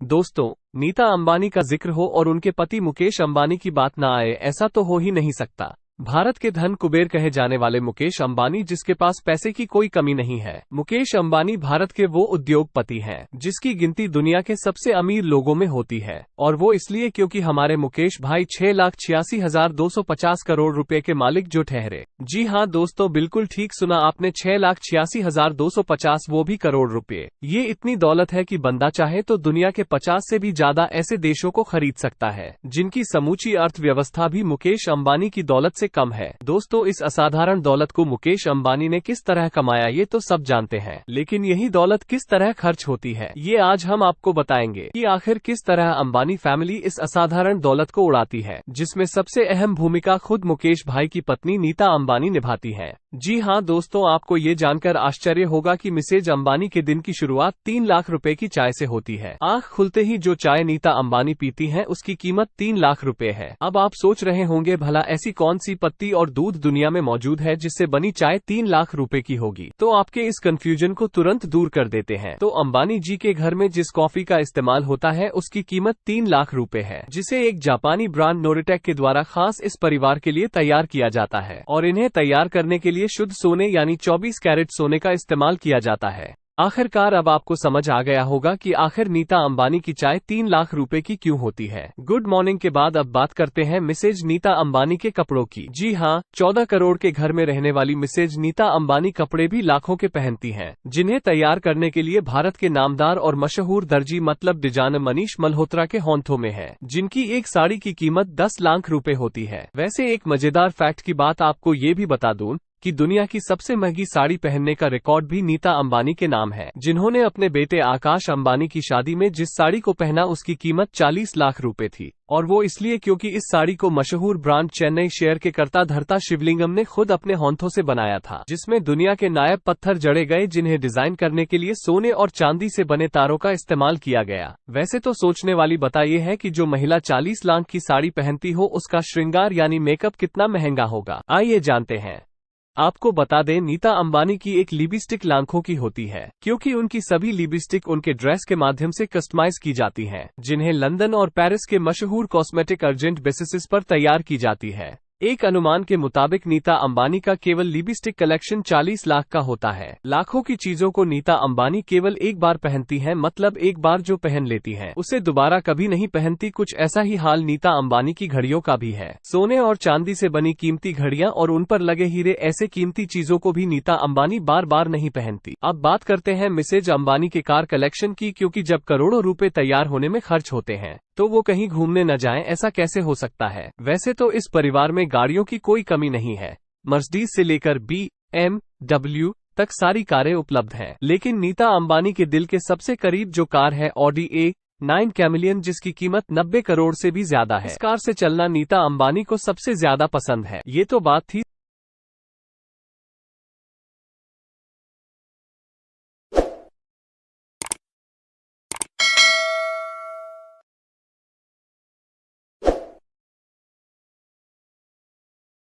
दोस्तों, नीता अंबानी का जिक्र हो और उनके पति मुकेश अंबानी की बात ना आए, ऐसा तो हो ही नहीं सकता। भारत के धन कुबेर कहे जाने वाले मुकेश अंबानी, जिसके पास पैसे की कोई कमी नहीं है। मुकेश अंबानी भारत के वो उद्योगपति हैं जिसकी गिनती दुनिया के सबसे अमीर लोगों में होती है, और वो इसलिए क्योंकि हमारे मुकेश भाई 6,86,250 करोड़ रुपए के मालिक जो ठहरे। जी हाँ दोस्तों, बिल्कुल ठीक सुना आपने, 6,86,250, वो भी करोड़ रुपए। ये इतनी दौलत है कि बंदा चाहे तो दुनिया के 50 से भी ज्यादा ऐसे देशों को खरीद सकता है, जिनकी समूची अर्थव्यवस्था भी मुकेश अंबानी की दौलत से कम है। दोस्तों, इस असाधारण दौलत को मुकेश अंबानी ने किस तरह कमाया ये तो सब जानते हैं, लेकिन यही दौलत किस तरह खर्च होती है ये आज हम आपको बताएंगे कि आखिर किस तरह अंबानी फैमिली इस असाधारण दौलत को उड़ाती है, जिसमें सबसे अहम भूमिका खुद मुकेश भाई की पत्नी नीता अंबानी निभाती है। जी हाँ दोस्तों, आपको ये जानकर आश्चर्य होगा कि मिसेज अंबानी के दिन की शुरुआत 3 लाख रुपए की चाय से होती है। आंख खुलते ही जो चाय नीता अंबानी पीती हैं उसकी कीमत 3 लाख रुपए है। अब आप सोच रहे होंगे, भला ऐसी कौन सी पत्ती और दूध दुनिया में मौजूद है जिससे बनी चाय 3 लाख रुपए की होगी? तो आपके इस कंफ्यूजन को तुरंत दूर कर देते हैं। तो अंबानी जी के घर में जिस कॉफी का इस्तेमाल होता है उसकी कीमत 3 लाख रुपए है, जिसे एक जापानी ब्रांड नोरिटेक के द्वारा खास इस परिवार के लिए तैयार किया जाता है, और इन्हें तैयार करने के लिए शुद्ध सोने यानी 24 कैरेट सोने का इस्तेमाल किया जाता है। आखिरकार अब आपको समझ आ गया होगा कि आखिर नीता अंबानी की चाय 3 लाख रुपए की क्यों होती है। गुड मॉर्निंग के बाद अब बात करते हैं मिसेज नीता अंबानी के कपड़ों की। जी हाँ, 14 करोड़ के घर में रहने वाली मिसेज नीता अंबानी कपड़े भी लाखों के पहनती हैं, जिन्हें तैयार करने के लिए भारत के नामदार और मशहूर दर्जी मतलब डिजाइनर मनीष मल्होत्रा के हाथों में है, जिनकी एक साड़ी की कीमत 10 लाख रुपए होती है। वैसे एक मजेदार फैक्ट की बात आपको ये भी बता दूं कि दुनिया की सबसे महंगी साड़ी पहनने का रिकॉर्ड भी नीता अंबानी के नाम है, जिन्होंने अपने बेटे आकाश अंबानी की शादी में जिस साड़ी को पहना उसकी कीमत 40 लाख रुपए थी, और वो इसलिए क्योंकि इस साड़ी को मशहूर ब्रांड चेन्नई शेयर के कर्ता धर्ता शिवलिंगम ने खुद अपने हाथों से बनाया था, जिसमें दुनिया के नायाब पत्थर जड़े गए, जिन्हें डिजाइन करने के लिए सोने और चांदी से बने तारों का इस्तेमाल किया गया। वैसे तो सोचने वाली बात यह है कि जो महिला 40 लाख की साड़ी पहनती हो उसका श्रृंगार यानी मेकअप कितना महंगा होगा। आइए जानते हैं। आपको बता दें, नीता अंबानी की एक लिपस्टिक लाखों की होती है, क्योंकि उनकी सभी लिपस्टिक उनके ड्रेस के माध्यम से कस्टमाइज की जाती हैं, जिन्हें लंदन और पेरिस के मशहूर कॉस्मेटिक अर्जेंट बेसिस पर तैयार की जाती है। एक अनुमान के मुताबिक नीता अंबानी का केवल लिपस्टिक कलेक्शन 40 लाख का होता है। लाखों की चीजों को नीता अंबानी केवल एक बार पहनती हैं, मतलब एक बार जो पहन लेती हैं उसे दोबारा कभी नहीं पहनती। कुछ ऐसा ही हाल नीता अंबानी की घड़ियों का भी है। सोने और चांदी से बनी कीमती घड़ियां और उन पर लगे हीरे, ऐसे कीमती चीजों को भी नीता अंबानी बार बार नहीं पहनती। अब बात करते हैं मिसेज अंबानी के कार कलेक्शन की, क्योंकि जब करोड़ों रुपए तैयार होने में खर्च होते हैं तो वो कहीं घूमने न जाएं, ऐसा कैसे हो सकता है? वैसे तो इस परिवार में गाड़ियों की कोई कमी नहीं है। मर्सिडीज से लेकर BMW तक सारी कारें उपलब्ध हैं, लेकिन नीता अंबानी के दिल के सबसे करीब जो कार है ऑडी A9 कैमिलियन, जिसकी कीमत 90 करोड़ से भी ज्यादा है। इस कार से चलना नीता अंबानी को सबसे ज्यादा पसंद है। ये तो बात थी